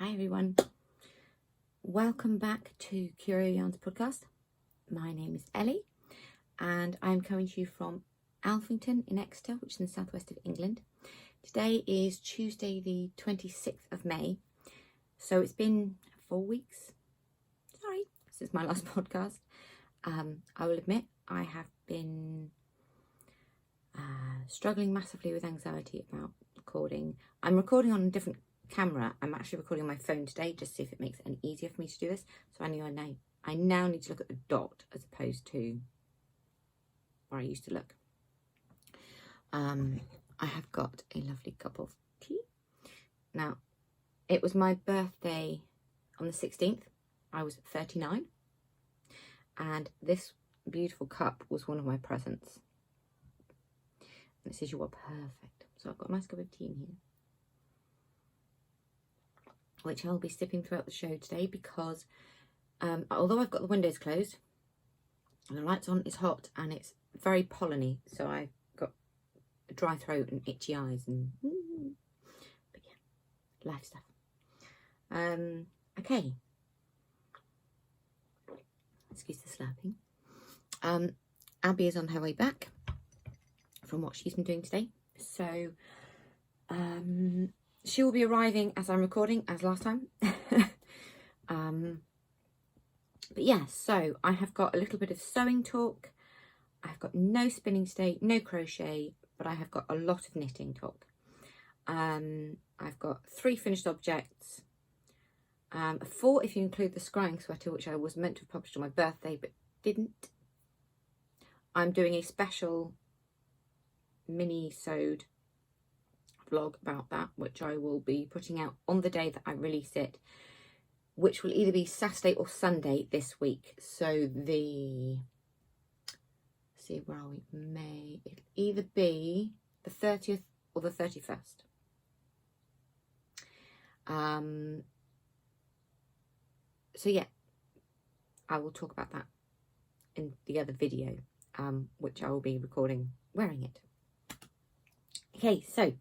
Hi everyone, welcome back to Curio's podcast. My name is Ellie and I'm coming to you from Alphington in Exeter, which is in the southwest of England. Today is Tuesday the 26th of May, so it's been 4 weeks, since my last podcast. I will admit I have been struggling massively with anxiety about recording. I'm recording on a different camera. I'm actually recording on my phone today just to see if it makes it any easier for me to do this. So I now need to look at the dot as opposed to where I used to look. I have got a lovely cup of tea. Now, it was my birthday on the 16th. I was 39. And this beautiful cup was one of my presents. And it says you are perfect. So I've got a nice cup of tea in here, which I'll be sipping throughout the show today because although I've got the windows closed and the lights on, it's hot and it's very pollen-y, so I've got a dry throat and itchy eyes and but yeah, life stuff. Okay, excuse the slurping. Abby is on her way back from what she's been doing today, so she will be arriving as I'm recording, as last time. But yeah, so I have got a little bit of sewing talk. I've got no spinning today, no crochet, but I have got a lot of knitting talk. I've got 3 finished objects, 4 if you include the scrying sweater, which I was meant to have published on my birthday, but didn't. I'm doing a special mini sewed vlog about that, which I will be putting out on the day that I release it, which will either be Saturday or Sunday this week. So where are we? May. It'll either be the 30th or the 31st. So yeah, I will talk about that in the other video, which I will be recording wearing it. Okay, so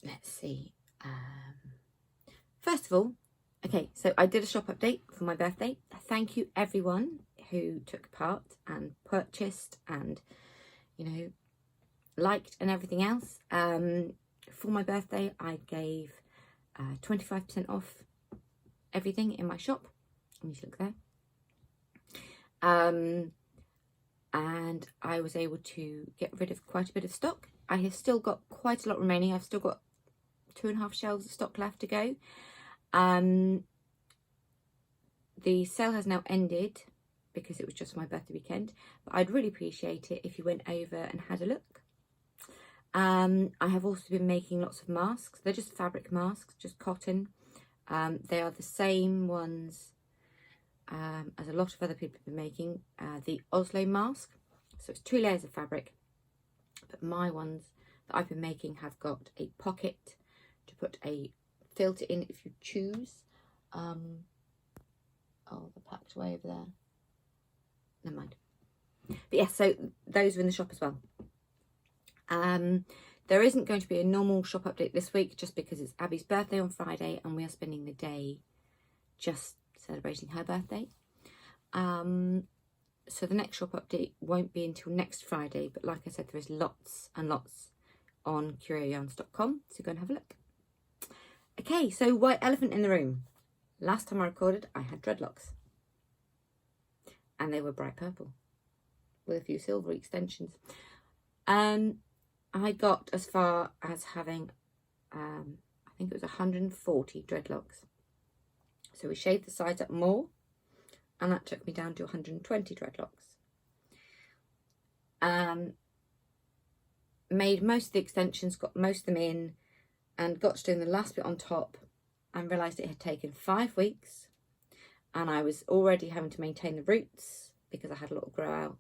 let's see. First of all, okay, so I did a shop update for my birthday. Thank you everyone who took part and purchased and, you know, liked and everything else. For my birthday, I gave 25% off everything in my shop. Let me just look there. And I was able to get rid of quite a bit of stock. I have still got quite a lot remaining. I've still got 2.5 shelves of stock left to go. The sale has now ended because it was just my birthday weekend, but I'd really appreciate it if you went over and had a look. I have also been making lots of masks. They're just fabric masks, just cotton. They are the same ones as a lot of other people have been making, the Oslo mask. So it's 2 layers of fabric, but my ones that I've been making have got a pocket to put a filter in if you choose. Oh, they're packed away over there. Never mind. But yeah, so those are in the shop as well. There isn't going to be a normal shop update this week just because it's Abby's birthday on Friday and we are spending the day just celebrating her birthday. So the next shop update won't be until next Friday, but like I said, there is lots and lots on CurioYarns.com, so go and have a look. Okay, so white elephant in the room. Last time I recorded, I had dreadlocks, and they were bright purple with a few silver extensions. I got as far as having, I think it was 140 dreadlocks. So we shaved the sides up more, and that took me down to 120 dreadlocks. Made most of the extensions, got most of them in, and got to doing the last bit on top and realised it had taken 5 weeks, and I was already having to maintain the roots because I had a lot of grow out.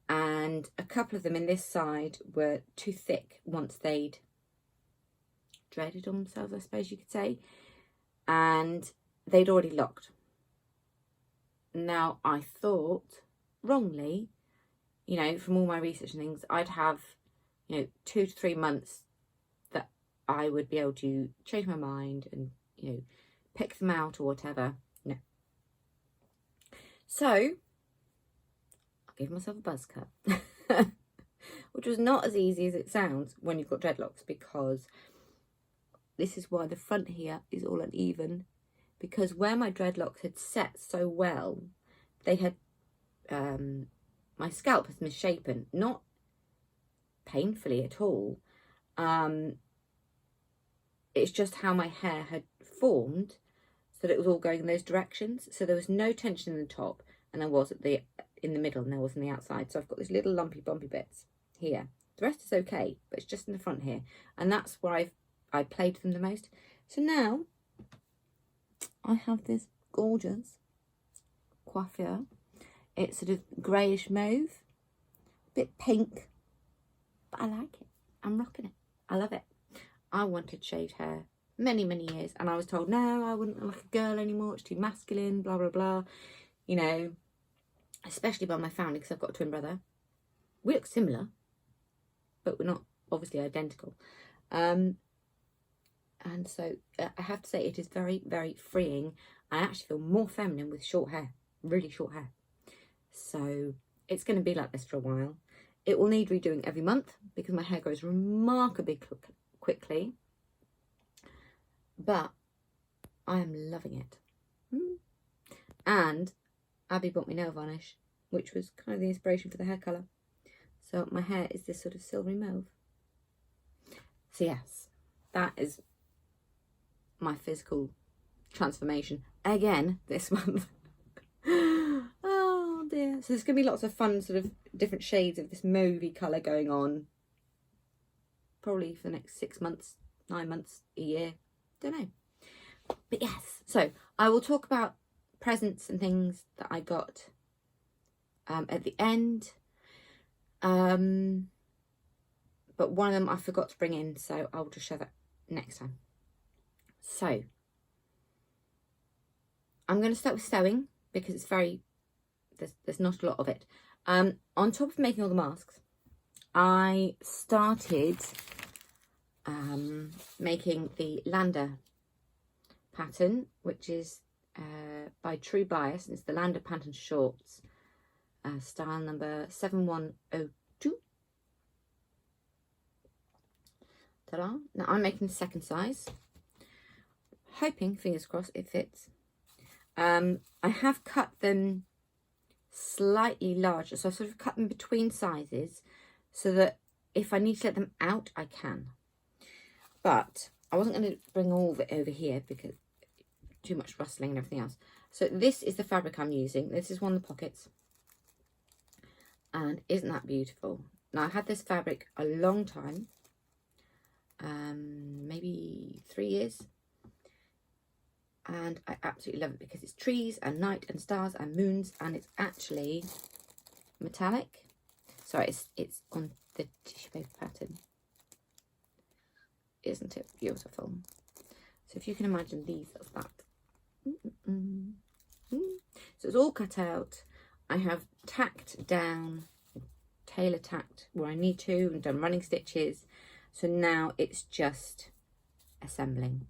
And a couple of them in this side were too thick once they'd dreaded on themselves, I suppose you could say, and they'd already locked. Now, I thought, wrongly, you know, from all my research and things, I'd have, you know, 2 to 3 months I would be able to change my mind and, you know, pick them out or whatever. No. So I gave myself a buzz cut, which was not as easy as it sounds when you've got dreadlocks, because this is why the front here is all uneven, because where my dreadlocks had set so well, they had, my scalp was misshapen, not painfully at all. It's just how my hair had formed, so that it was all going in those directions. So there was no tension in the top, and there was in the middle, and there was on the outside. So I've got these little lumpy bumpy bits here. The rest is okay, but it's just in the front here, and that's where I played with them the most. So now I have this gorgeous coiffure. It's sort of greyish mauve, a bit pink, but I like it. I'm rocking it. I love it. I wanted shaved hair many years, and I was told no, I wouldn't look like a girl anymore, it's too masculine, blah blah blah, you know, especially by my family, because I've got a twin brother. We look similar, but we're not obviously identical. And so I have to say, it is very freeing. I actually feel more feminine with short hair, really short hair. So it's going to be like this for a while. It will need redoing every month because my hair grows remarkably quickly, but I am loving it. And Abby bought me nail varnish, which was kind of the inspiration for the hair colour. So my hair is this sort of silvery mauve. So yes, that is my physical transformation again this month. Oh dear. So there's going to be lots of fun sort of different shades of this mauvey colour going on, probably for the next 6 months, 9 months, a year, don't know. But yes, so I will talk about presents and things that I got at the end. But one of them I forgot to bring in, so I'll just show that next time. So I'm going to start with sewing because it's there's not a lot of it. On top of making all the masks, I started making the Lander pattern, which is by True Bias, and it's the Lander pattern shorts, style number 7102. Ta-da! Now I'm making the second size, hoping, fingers crossed, it fits. I have cut them slightly larger, so I've sort of cut them between sizes so that if I need to let them out, I can. But I wasn't going to bring all of it over here because too much rustling and everything else. So this is the fabric I'm using. This is one of the pockets. And isn't that beautiful? Now, I've had this fabric a long time, maybe 3 years. And I absolutely love it because it's trees and night and stars and moons, and it's actually metallic. Sorry, it's on the tissue paper pattern. Isn't it beautiful? So if you can imagine these as that. So it's all cut out. I have tacked down, tailor tacked where I need to, and done running stitches. So now it's just assembling.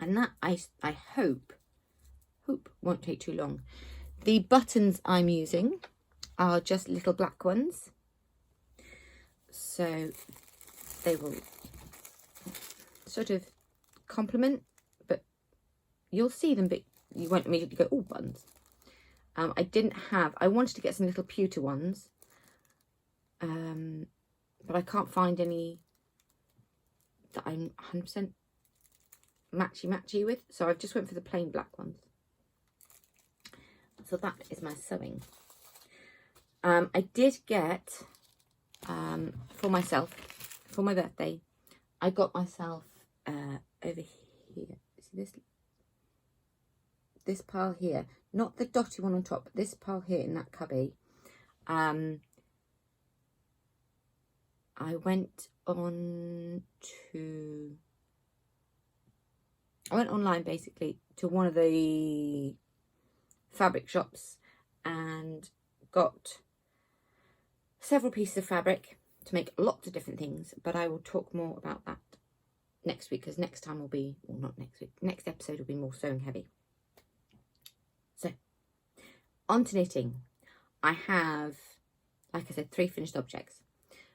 And that I hope won't take too long. The buttons I'm using are just little black ones. So they will sort of complement, but you'll see them, but you won't immediately go, oh, buttons. I wanted to get some little pewter ones, but I can't find any that I'm 100% matchy with, so I've just went for the plain black ones. So that is my sewing. I did get for myself, for my birthday, I got myself over here, see this pile here, not the dotty one on top, but this pile here in that cubby. I went online basically to one of the fabric shops and got several pieces of fabric to make lots of different things, but I will talk more about that next week, because next time will be, well, not next week, next episode will be more sewing heavy. So, on to knitting. I have, like I said, 3 finished objects.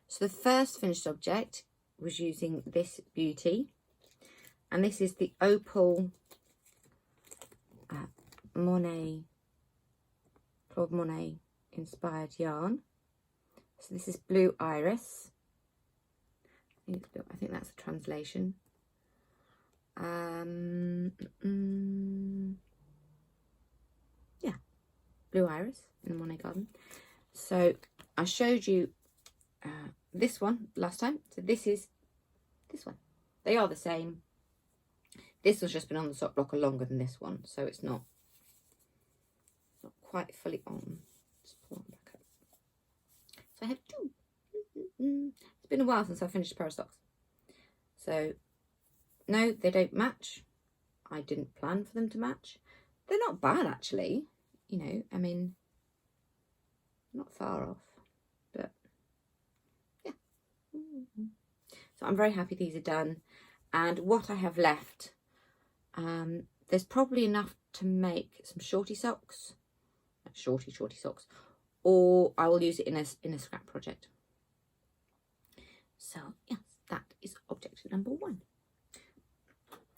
So the first finished object was using this beauty, and this is the Opal Monet, Claude Monet inspired yarn. So this is Blue Iris. I think that's a translation. Yeah, Blue Iris in the Monet Garden. So I showed you this one last time. So this is this one. They are the same. This one's just been on the sock blocker longer than this one, so it's not quite fully on. Just pull them back up. So I have 2. It's been a while since I finished a pair of socks. So no, they don't match. I didn't plan for them to match. They're not bad actually. You know, I mean, not far off, but yeah. So I'm very happy these are done. And what I have left, there's probably enough to make some shorty socks, shorty socks, or I will use it in a scrap project. So yes, that is object number 1.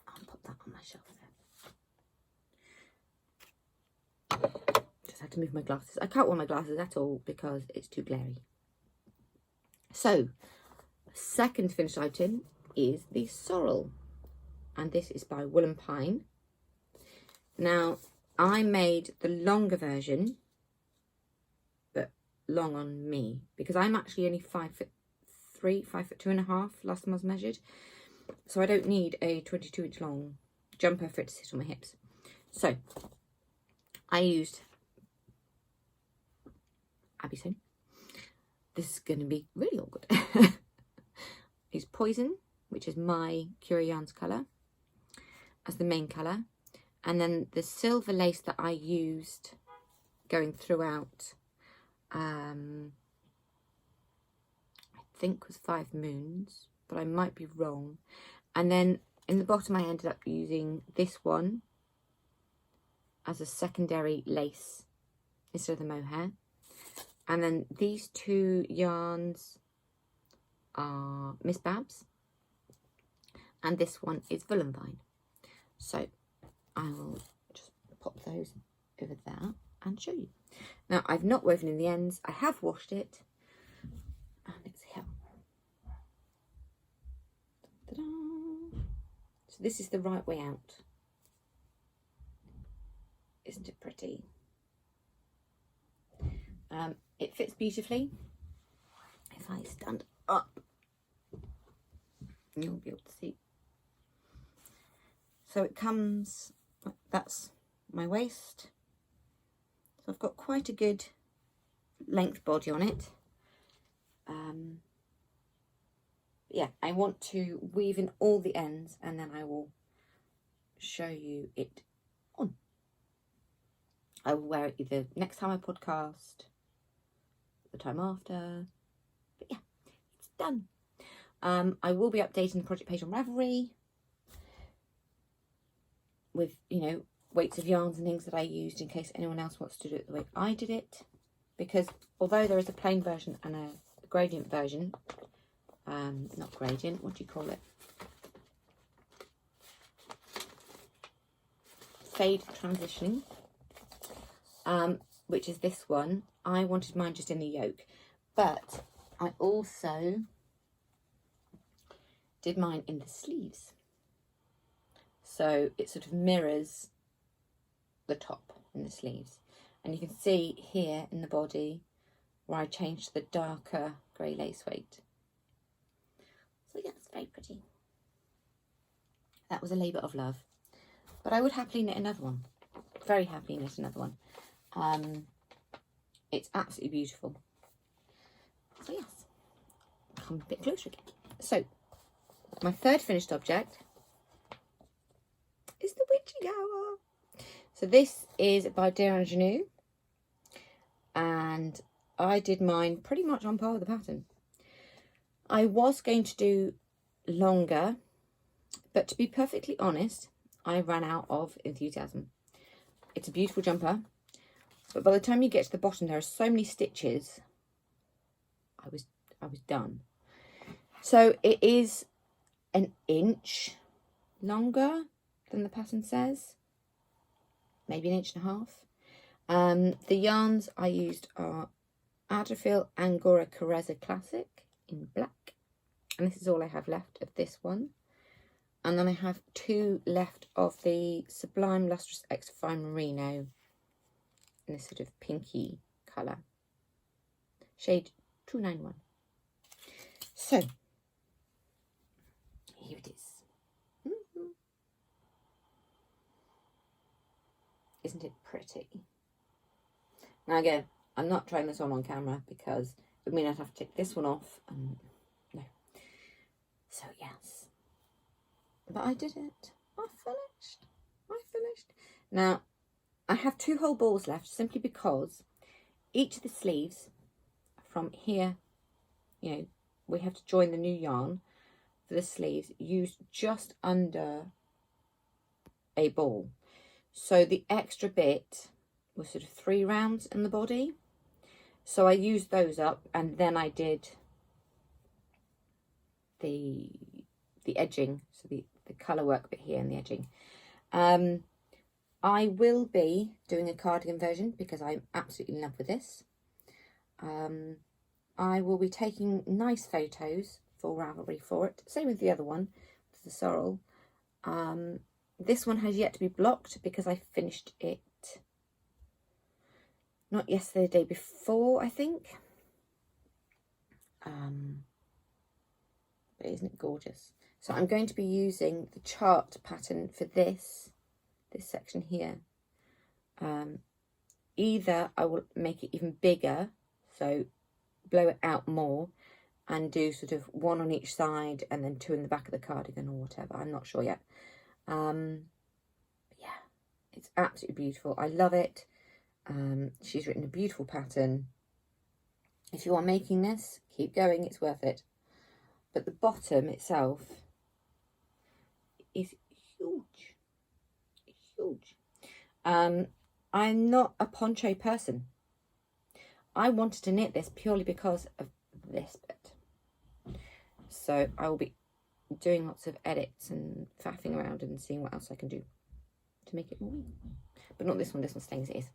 I'll pop that on my shelf there. Just had to move my glasses. I can't wear my glasses at all because it's too glary. So, second finished item is the sorrel, and this is by Wool and Pine. Now, I made the longer version, but long on me, because I'm actually only 5'3", 5'2.5" last time I was measured, so I don't need a 22-inch long jumper for it to sit on my hips. So I used Abby Sewn. This is going to be really awkward. Use Poison, which is my Curio yarns colour, as the main colour, and then the silver lace that I used going throughout, I think was 5 Moons, but I might be wrong. And then in the bottom I ended up using this one as a secondary lace instead of the mohair. And then these 2 yarns are Miss Babs, and this one is Wool and Vine. So I will just pop those over there and show you. Now, I've not woven in the ends. I have washed it, and it's here. Ta-da! So this is the right way out. Isn't it pretty? It fits beautifully. If I stand up, you'll be able to see. So it comes, that's my waist. So I've got quite a good length body on it. Yeah, I want to weave in all the ends, and then I will show you it on. I will wear it either next time I podcast, the time after, but yeah, it's done. I will be updating the project page on Ravelry with, you know, weights of yarns and things that I used in case anyone else wants to do it the way I did it, because although there is a plain version and a gradient version, not gradient, what do you call it? Fade transitioning, which is this one. I wanted mine just in the yoke, but I also did mine in the sleeves. So it sort of mirrors the top in the sleeves. And you can see here in the body where I changed the darker grey lace weight. So yeah, it's very pretty. That was a labour of love. But I would happily knit another one. Very happily knit another one. It's absolutely beautiful. So yes, come a bit closer again. So my third finished object is the witching hour. So this is by Dear Ingenue, and I did mine pretty much on par with the pattern. I was going to do longer, But to be perfectly honest, I ran out of enthusiasm. It's a beautiful jumper, but by the time you get to the bottom, there are so many stitches. I was done. So it is an inch longer than the pattern says, maybe 1.5 inches. The yarns I used are Adafil Angora Careza Classic in black, and this is all I have left of this one. And then I have 2 left of the Sublime Lustrous Extra Fine Merino in this sort of pinky colour, shade 291. So here it is. Isn't it pretty? Now again, I'm not trying this on camera because it would mean I'd have to take this one off, and no. So yes, but I did it. I finished. Now I have 2 whole balls left, simply because each of the sleeves from here, you know, we have to join the new yarn for the sleeves used just under a ball. So the extra bit was sort of 3 rounds in the body. So I used those up, and then I did the edging, so the colour work bit here and the edging. I will be doing a cardigan version because I'm absolutely in love with this. I will be taking nice photos for Ravelry for it. Same with the other one, the sorrel. This one has yet to be blocked because I finished it not yesterday, the day before, I think. But isn't it gorgeous? So I'm going to be using the chart pattern for this section here. Either I will make it even bigger, so blow it out more and do sort of 1 on each side and then 2 in the back of the cardigan or whatever. I'm not sure yet. But yeah, it's absolutely beautiful. I love it. She's written a beautiful pattern. If you are making this, keep going, it's worth it. But the bottom itself is huge. I'm not a poncho person. I wanted to knit this purely because of this bit. So I will be doing lots of edits and faffing around and seeing what else I can do to make it more. But not this one staying as it is.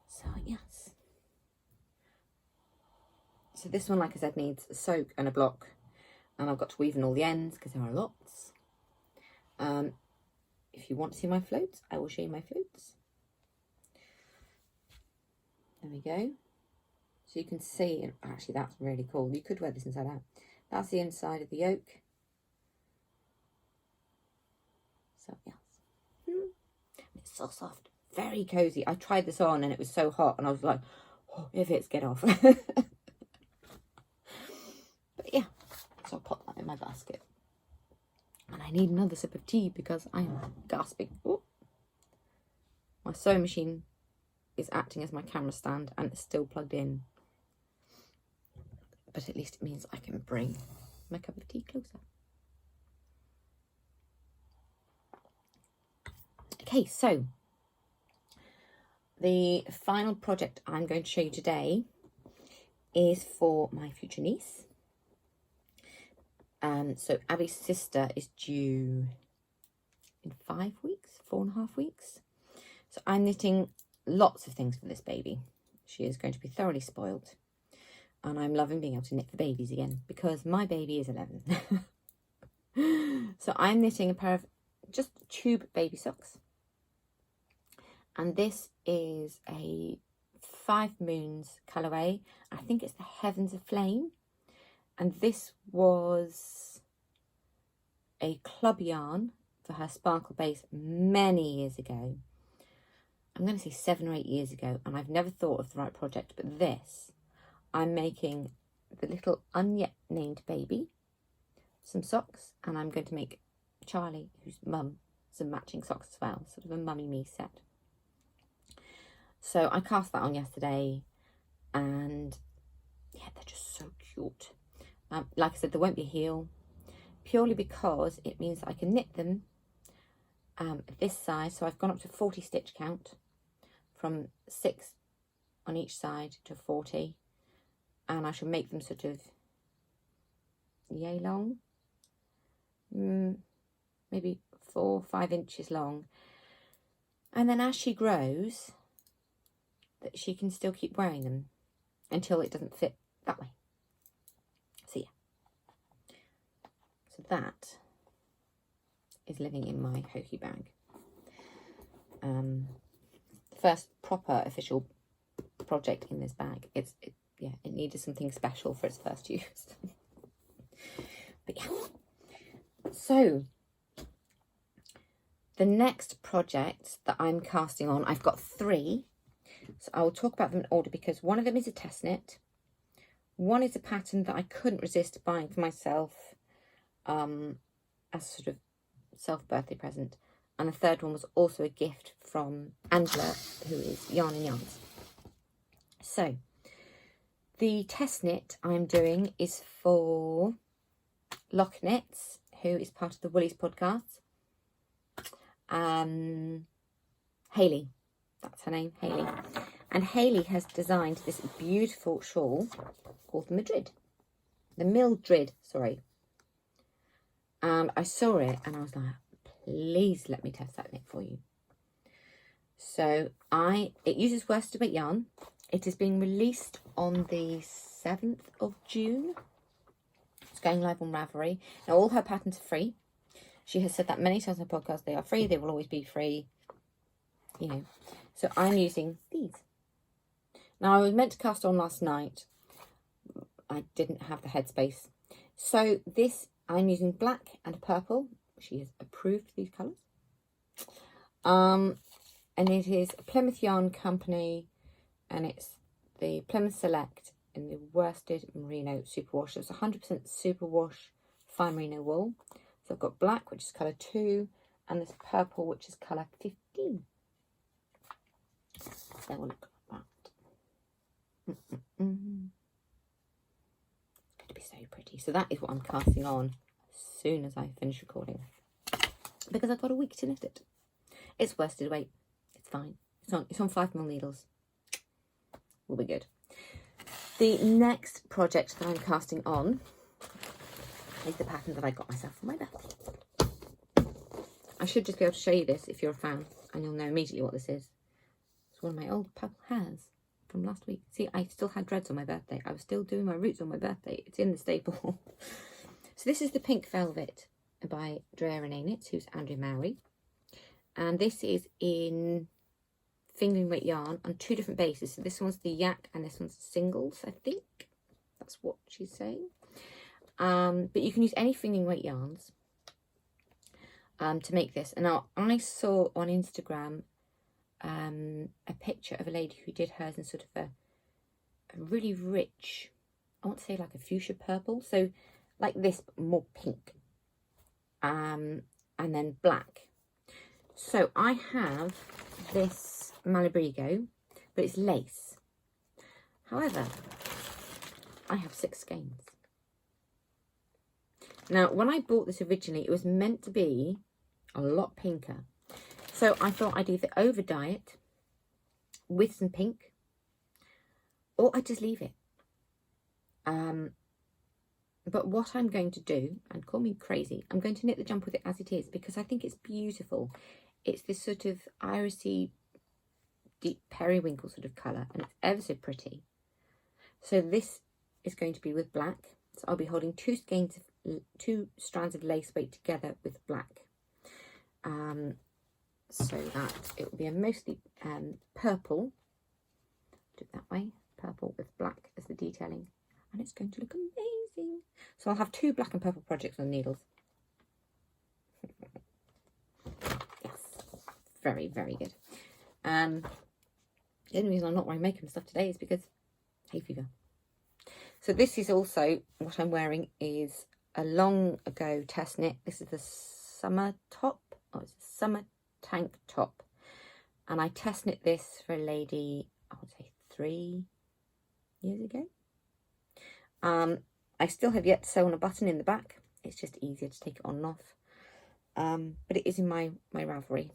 So yes. So this one, like I said, needs a soak and a block. And I've got to weave in all the ends because there are lots. If you want to see my floats, I will show you my floats. There we go. So you can see, and actually that's really cool. You could wear this inside out. That's the inside of the yoke. So yes. It's so soft, very cozy. I tried this on and it was so hot and I was like, oh, if it's get off. But yeah, so I'll pop that in my basket. And I need another sip of tea because I am gasping. Ooh. My sewing machine is acting as my camera stand and it's still plugged in. But at least it means I can bring my cup of tea closer. Okay, so the final project I'm going to show you today is for my future niece. So Abby's sister is due in 5 weeks, 4.5 weeks. So I'm knitting lots of things for this baby. She is going to be thoroughly spoiled. And I'm loving being able to knit for babies again because my baby is 11. So I'm knitting a pair of just tube baby socks. And this is a 5 Moons colourway. I think it's the Heavens of Flame. And this was a club yarn for her sparkle base many years ago. I'm going to say 7 or 8 years ago. And I've never thought of the right project. But this, I'm making the little unyet named baby some socks. And I'm going to make Charlie, who's mum, some matching socks as well. Sort of a mummy me set. So I cast that on yesterday. And yeah, they're just so cute. Like I said, there won't be a heel. purely because it means that I can knit them this size. So I've gone up to 40 stitch count, from 6 on each side to 40, and I shall make them sort of yay long, maybe 4 or 5 inches long, and then as she grows, that she can still keep wearing them until it doesn't fit that way. So yeah, so that is living in my hokey bag. The first proper official project in this bag. It needed something special for its first use. But yeah, so the next project that I'm casting on, I've got 3. So I will talk about them in order, because one of them is a test knit, one is a pattern that I couldn't resist buying for myself as a sort of self-birthday present, and the third one was also a gift from Angela, who is Yarn and Yarns. So the test knit I'm doing is for Lock Knits, who is part of the Woolies podcast. Hayley, that's her name, Hayley. And Hayley has designed this beautiful shawl called the Mildred, sorry. And I saw it and I was like, please let me test that knit for you. So it uses worsted weight yarn. It is being released on the 7th of June. It's going live on Ravelry. Now, all her patterns are free. She has said that many times on her podcast. They are free. They will always be free. You know. So I'm using these. Now, I was meant to cast on last night. I didn't have the headspace. So this, I'm using black and purple. She has approved these colours. And it is a Plymouth Yarn Company. And it's the Plymouth Select in the worsted merino superwash. So it's 100% superwash fine merino wool. So I've got black, which is colour 2, and this purple, which is colour 15. They will look like that. It's going to be so pretty. So that is what I'm casting on as soon as I finish recording, because I've got a week to knit it. It's worsted weight. It's fine. It's on 5mm needles. Will be good. The next project that I'm casting on is the pattern that I got myself for my birthday. I should just be able to show you this if you're a fan, and you'll know immediately what this is. It's one of my old purple hairs from last week. See, I still had dreads on my birthday. I was still doing my roots on my birthday. It's in the staple. So this is the Pink Velvet by Drea Renee Knits, who's Andrea Mowry. And this is in fingering weight yarn on 2 different bases. So this one's the yak and this one's singles, I think. That's what she's saying. But you can use any fingering weight yarns to make this. And now I saw on Instagram a picture of a lady who did hers in sort of a really rich, I want to say like a fuchsia purple. So like this, but more pink. And then black. So I have this Malabrigo, but it's lace. However, I have 6 skeins. Now, when I bought this originally, it was meant to be a lot pinker. So I thought I'd either over dye it with some pink, or I'd just leave it. But what I'm going to do, and call me crazy, I'm going to knit the jumper with it as it is, because I think it's beautiful. It's this sort of irisy, deep periwinkle sort of colour, and it's ever so pretty. So this is going to be with black. So I'll be holding 2 strands of lace weight together with black. So that it will be a mostly purple. Do it that way. Purple with black as the detailing. And it's going to look amazing. So I'll have 2 black and purple projects on the needles. Yes. Very, very good. The only reason I'm not wearing makeup and stuff today is because hay fever. So this is also, what I'm wearing is a long ago test knit. This is the summer top. Oh, it's a summer tank top. And I test knit this for a lady, I would say 3 years ago. I still have yet to sew on a button in the back. It's just easier to take it on and off. But it is in my Ravelry.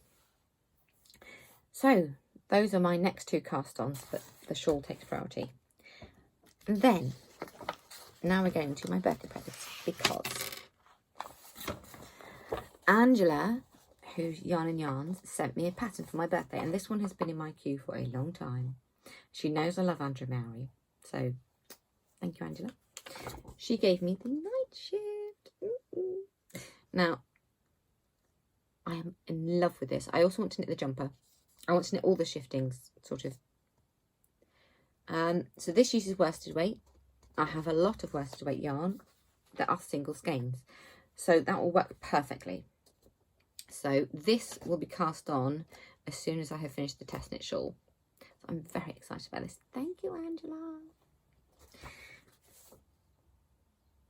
So those are my next 2 cast-ons, but the shawl takes priority. And then, now we're going to my birthday presents, because Angela, who's Yarn and Yarns, sent me a pattern for my birthday, and this one has been in my queue for a long time. She knows I love Andrew Mary, so thank you, Angela. She gave me the night shift. Now, I am in love with this. I also want to knit the jumper. I want to knit all the shiftings, sort of. So this uses worsted weight. I have a lot of worsted weight yarn that are single skeins, so that will work perfectly. So this will be cast on as soon as I have finished the test knit shawl. So I'm very excited about this. Thank you, Angela.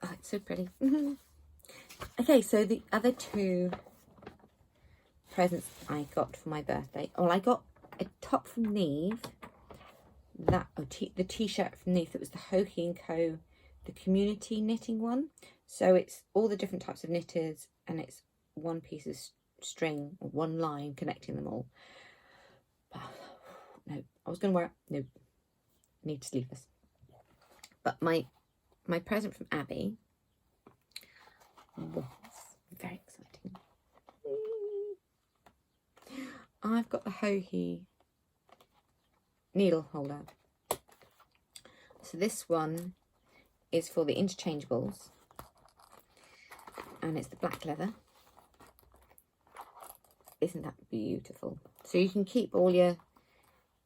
Oh, it's so pretty. Okay, so the other 2 presents I got for my birthday. Well, I got a top from Neve. The t-shirt from Neve. That was the Hoki & Co. The community knitting one. So it's all the different types of knitters, and it's one piece of string or one line connecting them all. No, I was going to wear it. No, I need to sleeveless. But my present from Abby was very exciting. I've got the Hohi needle holder. So this one is for the interchangeables, and it's the black leather. Isn't that beautiful? So you can keep all your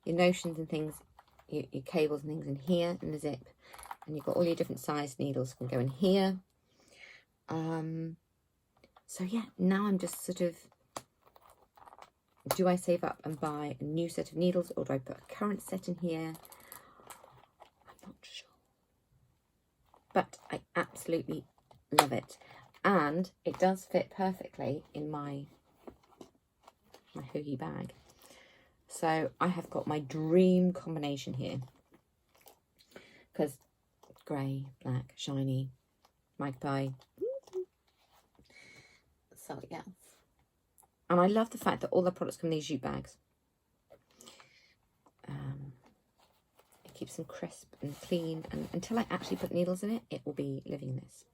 notions and things, your cables and things in here in the zip, and you've got all your different size needles can go in here. So yeah, now I'm just sort of, do I save up and buy a new set of needles, or do I put a current set in here? I'm not sure. But I absolutely love it. And it does fit perfectly in my hoodie bag. So I have got my dream combination here. Because grey, black, shiny, magpie. So yes. And I love the fact that all the products come in these jute bags. It keeps them crisp and clean. And until I actually put needles in it, it will be living this.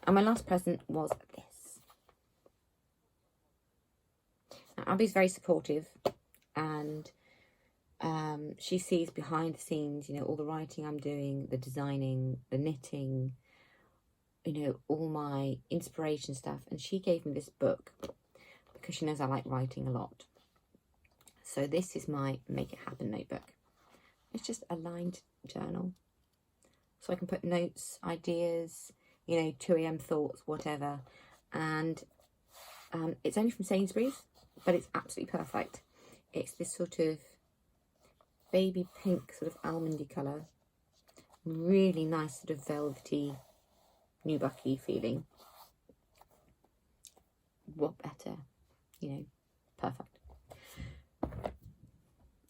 And my last present was this. Now, Abby's very supportive. And she sees behind the scenes, you know, all the writing I'm doing, the designing, the knitting, you know, all my inspiration stuff. And she gave me this book because she knows I like writing a lot. So this is my Make It Happen notebook. It's just a lined journal. So I can put notes, ideas, you know, 2 AM thoughts, whatever. And it's only from Sainsbury's, but it's absolutely perfect. It's this sort of baby pink, sort of almondy colour. Really nice sort of velvety, nubucky feeling. What better? You know, perfect.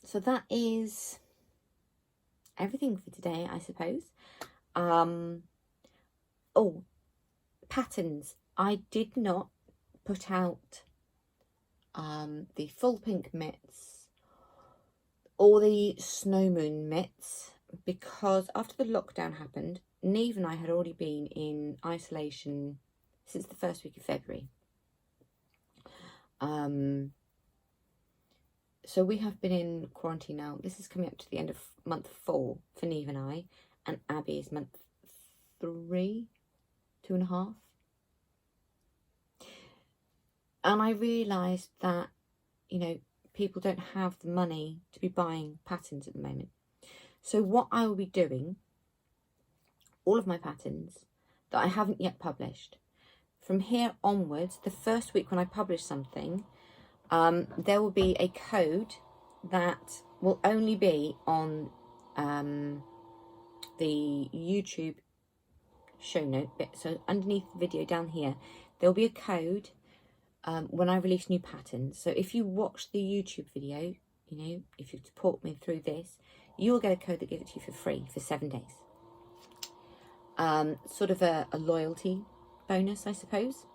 So that is everything for today, I suppose. Oh, patterns. I did not put out the full pink mitts or the snow moon mitts because after the lockdown happened, Neve and I had already been in isolation since the first week of February. So we have been in quarantine now. This is coming up to the end of month 4 for Neve and I, and Abby is month 3, 2.5. And I realised that, you know, people don't have the money to be buying patterns at the moment. So what I will be doing, all of my patterns that I haven't yet published, from here onwards, the first week when I publish something, there will be a code that will only be on the YouTube show note bit. So underneath the video down here, there'll be a code when I release new patterns. So if you watch the YouTube video, you know, if you support me through this, you will get a code that gives it to you for free for 7 days. sort of a loyalty bonus, I suppose.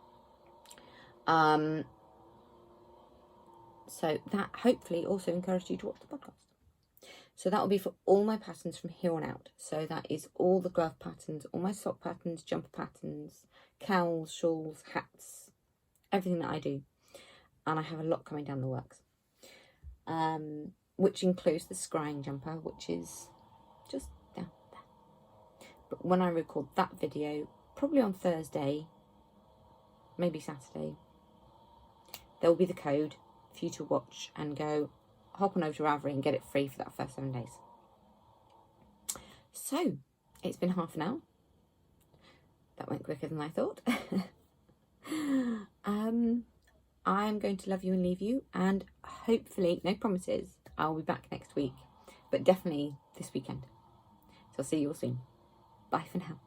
So that hopefully also encouraged you to watch the podcast. So that will be for all my patterns from here on out. So that is all the glove patterns, all my sock patterns, jumper patterns, cowls, shawls, hats, everything that I do. And I have a lot coming down the works. Which includes the scrying jumper, which is just down there. But when I record that video, probably on Thursday, maybe Saturday, there will be the code for you to watch and go hop on over to Ravelry and get it free for that first 7 days. So it's been half an hour. That went quicker than I thought. I'm going to love you and leave you, and hopefully, no promises, I'll be back next week, but definitely this weekend. So I'll see you all soon. Bye for now.